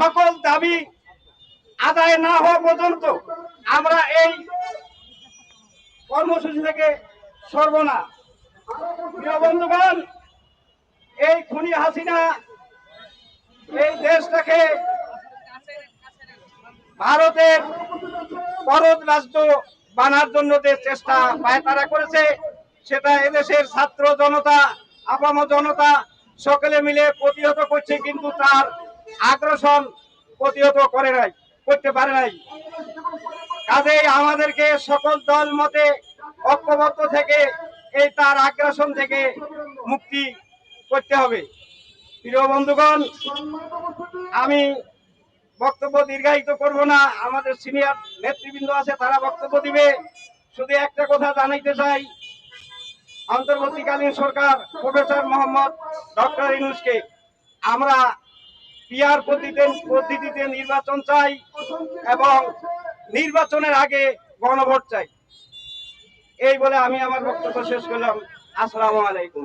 সকল দাবি আদায় না হওয়া পর্যন্ত আমরা এই কর্মসূচি থেকে সরব না। প্রিয় বন্ধুগণ, এই খুনি হাসিনা এই দেশটাকে ভারতের পরদ রাষ্ট্র বানার জন্য যে চেষ্টা পায়তারা করেছে, সেটা এদেশের ছাত্র জনতা, আপাম জনতা সকলে মিলে প্রতিহত করছে, কিন্তু তার আগ্রাসন প্রতিহত করতে পারে নাই। কাজেই আমাদেরকে সকল দল মতে ঐক্যবদ্ধ থেকে এই তার আগ্রাসন থেকে মুক্তি করতে হবে। প্রিয় বন্ধুগণ, আমি বক্তব্য দীর্ঘায়িত করব না, আমাদের সিনিয়র নেতৃবৃন্দ আছে, তারা বক্তব্য দিবে। শুধু একটা কথা জানাইতে চাই, অন্তর্বর্তীকালীন সরকার প্রফেসর মোহাম্মদ ডক্টর ইউনূসকে আমরা পিআর পদ্ধতিতে নির্বাচন চাই এবং নির্বাচনের আগে গণভোট চাই। এই বলে আমি আমার বক্তব্য শেষ করলাম। আসসালামু আলাইকুম।